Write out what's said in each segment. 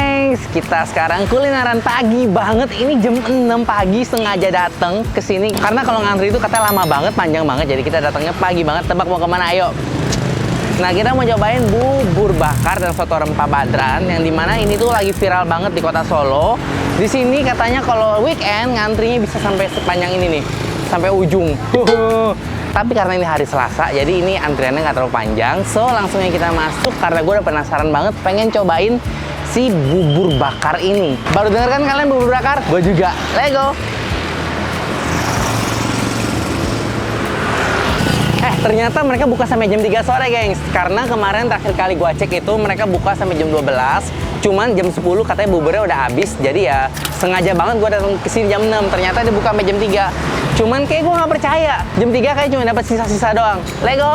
gengs, kita sekarang kulineran pagi banget. Ini jam 6 pagi sengaja datang ke sini karena kalau ngantri itu katanya lama banget, panjang banget. Jadi kita datangnya pagi banget. Tebak mau kemana? Ayo. Nah, kita mau cobain bubur bakar dan soto rempah Badran yang dimana ini tuh lagi viral banget di kota Solo. Di sini katanya kalau weekend ngantrinya bisa sampai sepanjang ini nih, sampai ujung. Tapi karena ini hari Selasa, jadi ini antriannya nggak terlalu panjang. So, langsung aja kita masuk karena gue udah penasaran banget pengen cobain si bubur bakar ini. Baru denger kan kalian bubur bakar? Gue juga. Let's go! Ternyata mereka buka sampai jam 3 sore, gengs. Karena kemarin terakhir kali gue cek itu mereka buka sampai jam 12. Cuman jam 10 katanya buburnya udah habis. Jadi ya sengaja banget gue datang ke sini jam 6. Ternyata dia buka sampai jam 3. Cuman kayak gue nggak percaya. Jam 3 kayak cuma dapat sisa-sisa doang. Let's go.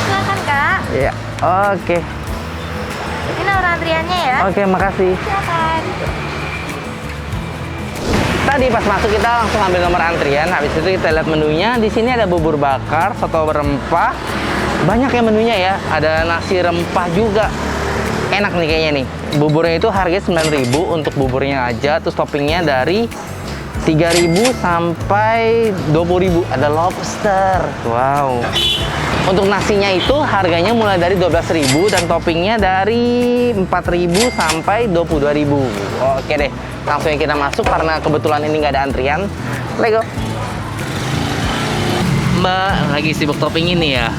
Silakan, Kak. Iya. Oke. Ini nomor antriannya ya. Oke, makasih. Silakan. Tadi pas masuk kita langsung ambil nomor antrian. Habis itu kita lihat menunya. Di sini ada bubur bakar, soto rempah. Banyak ya menunya ya. Ada nasi rempah juga. Enak nih kayaknya nih. Buburnya itu harganya 9.000 untuk buburnya aja. Terus toppingnya dari 3.000 sampai 20.000. Ada lobster. Wow. Untuk nasinya itu harganya mulai dari 12.000 dan toppingnya dari 4.000 sampai 22.000. Oke deh, langsung kita masuk karena kebetulan ini nggak ada antrian. Let's go. Mbak, lagi sibuk topping ini ya?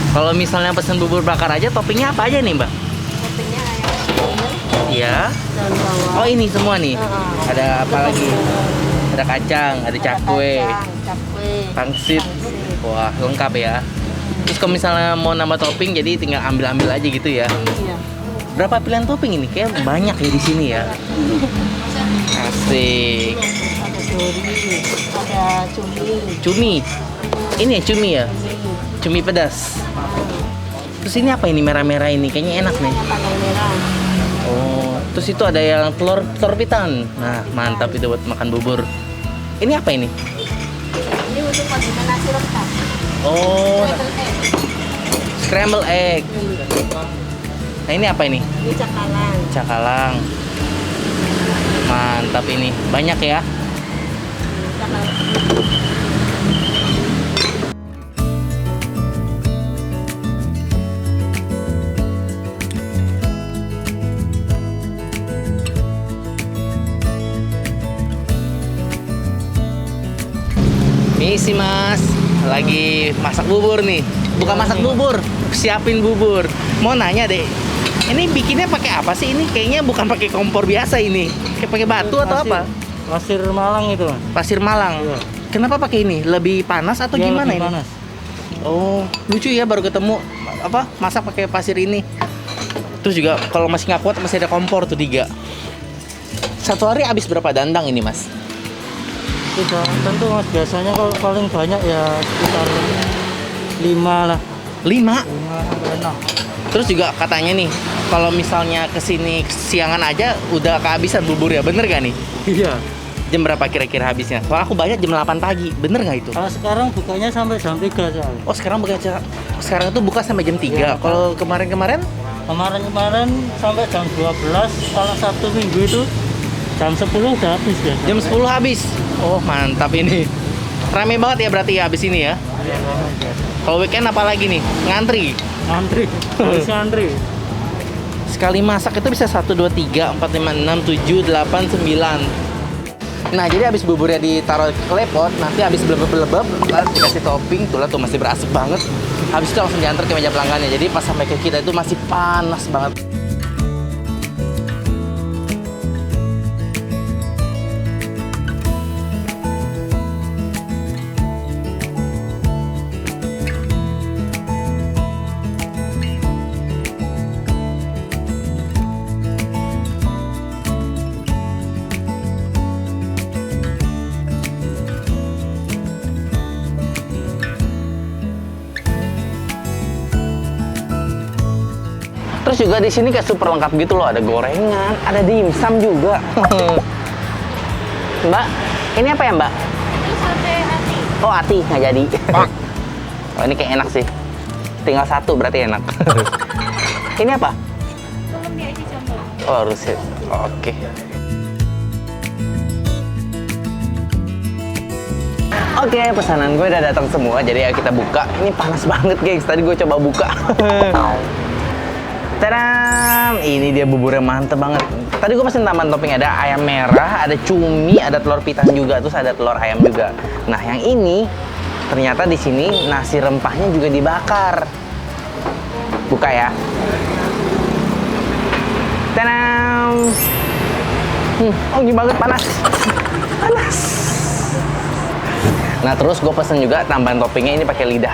Kalau misalnya pesen bubur bakar aja, toppingnya apa aja nih, Mbak? Toppingnya ayam, Iya. daun bawang. Oh, ini semua nih. Ada apa lagi? Ada kacang, ada cakwe, Cakwe. pangsit. Wah, lengkap ya. Terus kalau misalnya mau nambah topping, jadi tinggal ambil-ambil aja gitu ya. Iya. Berapa pilihan topping ini? Kayak banyak ya di sini ya. Asik. Ada dori, ada cumi. Cumi. Ini ya cumi ya? Cumi pedas. Terus ini apa ini merah-merah ini? Kayaknya enak nih. Pakai merah. Oh, terus itu ada yang telur pitan. Nah, mantap itu buat makan bubur. Ini apa ini? Ini untuk padukan nasi rempah. Oh, Scrambled egg. scramble egg. Nah, ini apa ini? Ini cakalang. Cakalang. Mantap ini. Banyak ya? Cakalang. Misi mas, lagi masak bubur nih. Bukan masak bubur, siapin bubur. Mau nanya deh, ini bikinnya pakai apa sih ini? Kayaknya bukan pakai kompor biasa ini. Kayak pakai batu atau apa? Pasir Malang itu. Pasir Malang. Iya. Kenapa pakai ini? Lebih panas atau Iya, gimana lebih ini? panas. Oh, lucu ya baru ketemu apa masak pakai pasir ini. Terus juga kalau masih nggak kuat masih ada kompor tuh 3. Satu hari habis berapa dandang ini mas? Tidak tentu mas, biasanya kalau paling banyak ya sekitar 5 lah. 5? 5 sampai 6. Terus juga katanya nih, kalau misalnya kesini siangan aja udah kehabisan bubur ya, bener gak nih? Iya. Jam berapa kira-kira habisnya? Soalnya aku banyak jam 8 pagi, bener gak itu? Kalau sekarang bukanya sampai jam 3 soalnya. Oh sekarang itu buka sampai jam 3. Iya. Kalau kemarin-kemarin? Kemarin sampai jam 12, kalau Sabtu Minggu itu jam 10 udah habis ya. Jam 10 habis. Oh mantap ini. Rame banget ya berarti ya habis ini ya? Iya, Kalau weekend apa lagi nih? Ngantri? ngantri, harus ngantri. Sekali masak itu bisa 1, 2, 3, 4, 5, 6, 7, 8, 9. Nah jadi habis buburnya ditaruh ke klepot, nanti habis belebeb-belebeb, lalu dikasih topping, tuh lah tuh masih berasap banget. Habis itu langsung diantar ke meja pelanggannya, jadi pas sampai ke kita itu masih panas banget. Terus juga di sini kayak super lengkap gitu loh, ada gorengan, ada dimsum juga. Mbak, ini apa ya Mbak? Ini sate hati. Oh hati, nggak jadi. Oh ini kayak enak sih. Tinggal satu berarti enak. Ini apa? Tulen Ini aja sambal. Oh, harus ya. Oke. Oke, pesanan gue udah datang semua, jadi ya kita buka. Ini panas banget guys, tadi gue coba buka. Tadam! Ini dia bubur yang mantep banget. Tadi gue pesen tambahan topping, ada ayam merah, ada cumi, ada telur pitan juga, terus ada telur ayam juga. Nah, yang ini ternyata di sini nasi rempahnya juga dibakar. Buka ya. Tadam! Oh, gini banget, panas. Panas. Nah, terus gue pesen juga tambahan toppingnya ini pakai lidah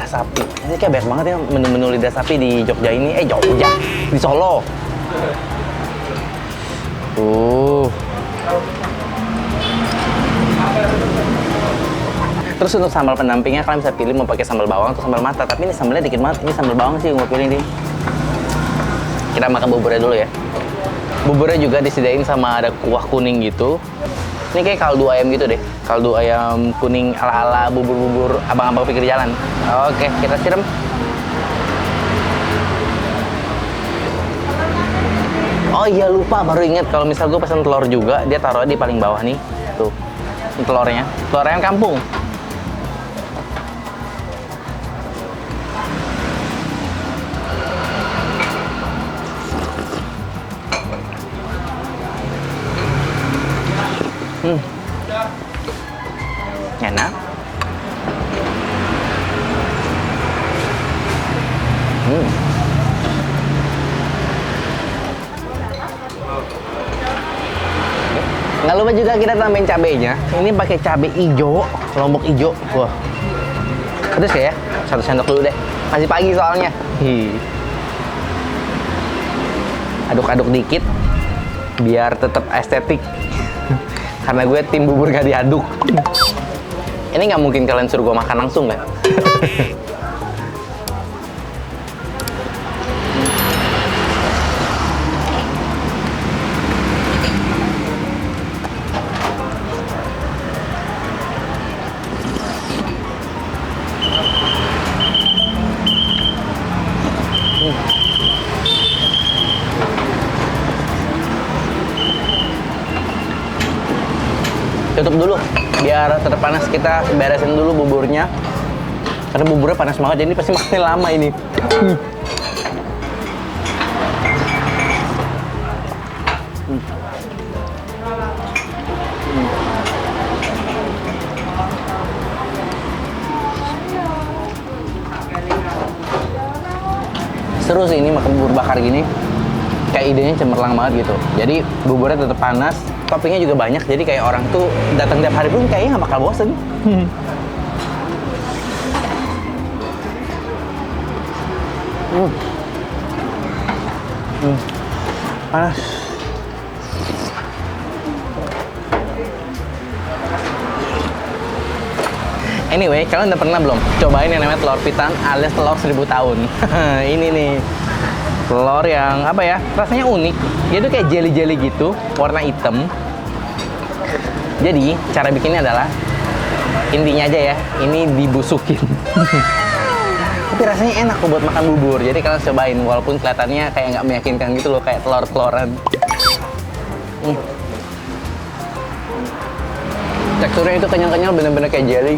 sapi. Ini kayak banyak banget ya menu-menu lidah sapi di Jogja ini. Jogja, di Solo. Terus untuk sambal pendampingnya kalian bisa pilih mau pakai sambal bawang atau sambal mata. Tapi ini sambalnya dikit banget. Ini sambal bawang sih gue pilih nih. Kita makan buburnya dulu ya. Buburnya juga disediain sama ada kuah kuning gitu. Ini kayak kaldu ayam gitu deh. Kaldu ayam kuning ala-ala bubur-bubur abang-abang pinggir jalan. Oke, kita siram. Oh iya, lupa, baru inget kalau misal gue pesen telur juga, dia taruh di paling bawah nih. Tuh, ini telurnya. Telur ayam kampung. Enak. Nggak lupa juga kita tambahin cabenya. Ini pakai cabai hijau, lombok hijau. Wah, pedes ya? 1 sendok dulu deh. Masih pagi soalnya. Aduk-aduk dikit, biar tetap estetik. Karena gue tim bubur gak diaduk. Ini nggak mungkin kalian suruh gue makan langsung kan? Tutup dulu biar tetap panas. Kita beresin dulu buburnya karena buburnya panas banget, jadi pasti makannya lama ini. Seru sih ini makan bubur bakar gini, kayak idenya cemerlang banget gitu. Jadi buburnya tetap panas, toppingnya juga banyak, jadi kayak orang tuh datang tiap hari pun kayaknya nggak bakal bosen. Panas. Anyway, kalian udah pernah belum cobain yang namanya telur pitan alias telur 1000 tahun? Ini nih telur yang apa ya, rasanya unik. Dia tuh kayak jelly-jelly gitu, warna hitam. Jadi cara bikinnya adalah, intinya aja ya, ini dibusukin. Tapi rasanya enak kok buat makan bubur. Jadi kalian cobain, walaupun kelihatannya kayak nggak meyakinkan gitu loh, kayak telur-teloran. Teksturnya itu kenyal-kenyal, bener-bener kayak jelly.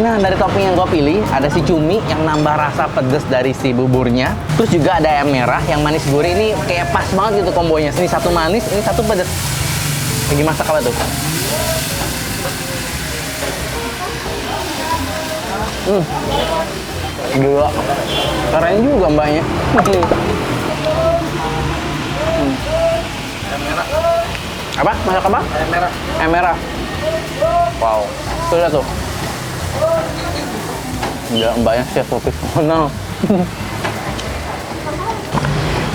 Nah, dari topping yang gue pilih, ada si cumi yang nambah rasa pedes dari si buburnya. Terus juga ada ayam merah yang manis gurih. Ini kayak pas banget gitu kombonya. Ini satu manis, ini satu pedes. Lagi masak apa tuh? Gila. Keren juga mbaknya. Apa? Masak apa? Ayam merah. Ayam merah. Wow. Tuh lihat tuh. Gila, mbaknya chef profesional.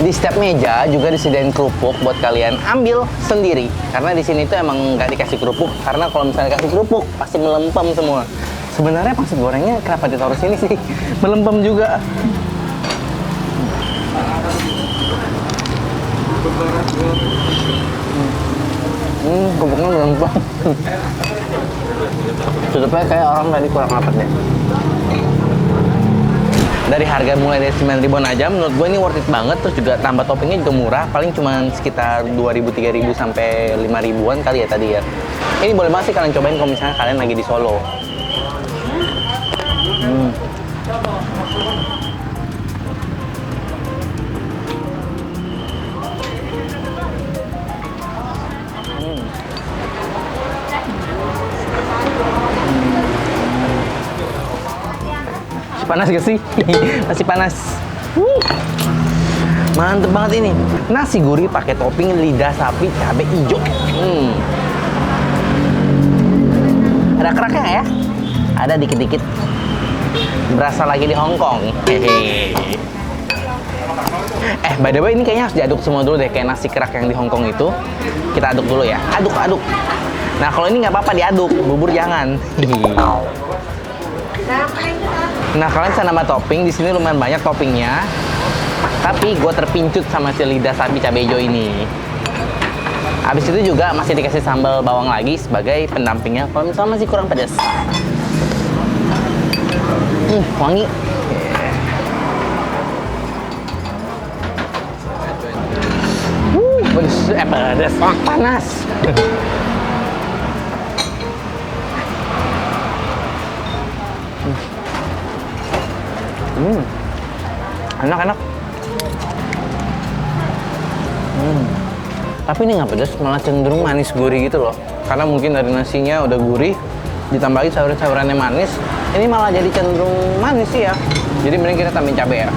Di setiap meja juga disediain kerupuk buat kalian ambil sendiri. Karena di sini tuh emang nggak dikasih kerupuk. Karena kalau misalnya dikasih kerupuk pasti melempem semua. Sebenarnya pangsit gorengnya kenapa ditaruh sini sih? Melempem juga. Kerupuknya melempem. Tutupnya kayak orang tadi kurang lapar deh. Dari harga mulai dari 9 ribuan aja, menurut gue ini worth it banget. Terus juga tambah toppingnya juga murah, paling cuma sekitar 2.000, 3.000 sampai 5 ribuan kali ya tadi ya. Ini boleh banget sih kalian cobain kalau misalnya kalian lagi di Solo. Panas gak sih? Masih panas. Mantep banget ini. Nasi gurih pakai topping lidah sapi cabai hijau. Ada keraknya nggak ya? Ada dikit-dikit. Berasa lagi di Hong Kong. Hehehe. By the way ini kayaknya harus diaduk semua dulu deh, kayak nasi kerak yang di Hong Kong itu. Kita aduk dulu ya. Aduk. Nah kalau ini nggak apa-apa diaduk, bubur jangan. Nah kalian bisa nambah topping, di sini lumayan banyak toppingnya. Tapi gue terpincut sama si lidah sapi cabai hijau ini. Habis itu juga masih dikasih sambal bawang lagi sebagai pendampingnya kalau misalnya masih kurang pedas. Wangi. Pedas, panas. Enak. Tapi ini nggak pedas, malah cenderung manis gurih gitu loh. Karena mungkin dari nasinya udah gurih, ditambahin sayuran-sayurannya manis. Ini malah jadi cenderung manis sih ya. Jadi mending kita tambahin cabai ya.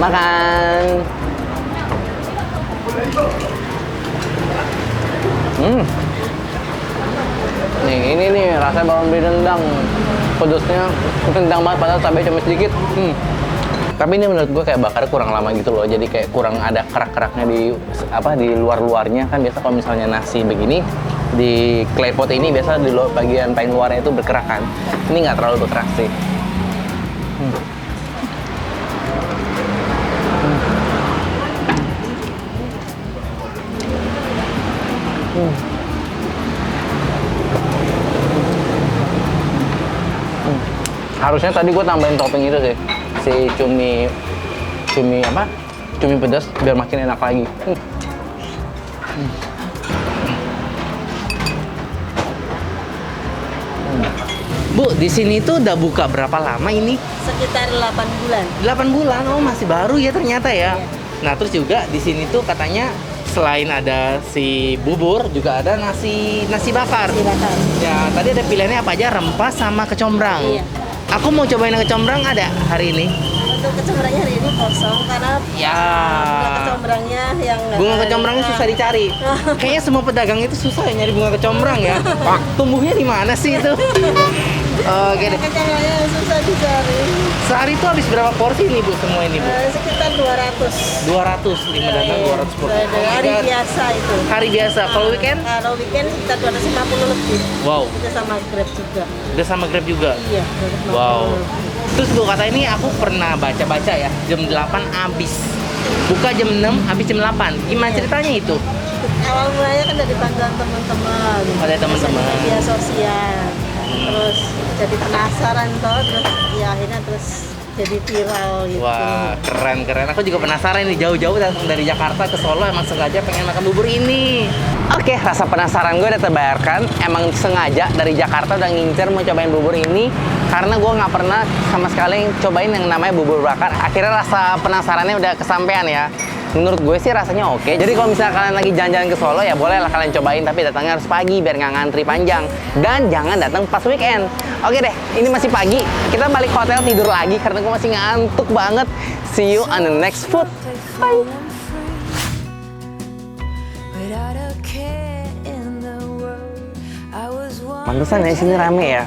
Makan. Nih, ini nih rasanya bawang beli dendang. Pedasnya tendang banget padahal cabai cuma sedikit. Tapi ini menurut gue kayak bakar kurang lama gitu loh. Jadi kayak kurang ada kerak-keraknya di luar-luarnya kan. Biasa kalau misalnya nasi begini di claypot ini biasa di bagian paling luarnya itu berkerak kan. Ini nggak terlalu berkerak sih. Harusnya tadi gue tambahin topping itu sih, si cumi pedas biar makin enak lagi. Bu, di sini tuh udah buka berapa lama ini? Sekitar 8 bulan. 8 bulan, oh masih baru ya ternyata ya. Iya. Nah terus juga di sini tuh katanya selain ada si bubur juga ada nasi bakar. Nasi bakar. Ya tadi ada pilihannya apa aja, rempah sama kecombrang. Iya. Aku mau cobain yang kecombrang ada hari ini. Untuk kecombrangnya hari ini kosong karena Ya. bunga kecombrangnya yang Bunga kecombrangnya susah dicari. Kayaknya semua pedagang itu susah ya nyari bunga kecombrang ya. Tumbuhnya di mana sih itu? Oke deh. Kecombrangnya susah dicari. Sehari itu habis berapa porsi nih Bu semua ini Bu? Sekitar 200. 200, 5 datang 200 porsi. Hari biasa itu. Hari biasa. Kalau weekend? Kalau weekend sekitar 250 lebih. Wow. Udah sama Grab juga. Udah sama Grab juga? Iya, 250 Wow. lebih. Terus Bu kata ini aku pernah baca-baca ya, jam 8 habis. Buka jam 6, habis jam 8. Gimana ceritanya itu? Awal mulanya kan dari bantuan teman-teman. Ada teman-teman. Media sosial. Terus jadi penasaran toh, terus ya akhirnya terus jadi viral gitu. Wah, keren. Aku juga penasaran nih, jauh-jauh datang dari Jakarta ke Solo emang sengaja pengen makan bubur ini. Oke, rasa penasaran gue udah terbayarkan. Emang sengaja dari Jakarta udah ngincer mau cobain bubur ini karena gue nggak pernah sama sekali cobain yang namanya bubur bakar. Akhirnya rasa penasarannya udah kesampean ya. Menurut gue sih rasanya oke. Jadi kalau misalnya kalian lagi jalan-jalan ke Solo ya bolehlah kalian cobain, tapi datangnya harus pagi biar nggak ngantri panjang. Dan jangan datang pas weekend. Oke deh, ini masih pagi. Kita balik hotel tidur lagi karena gue masih ngantuk banget. See you on the next food. Bye. Pantesan ya sini rame ya.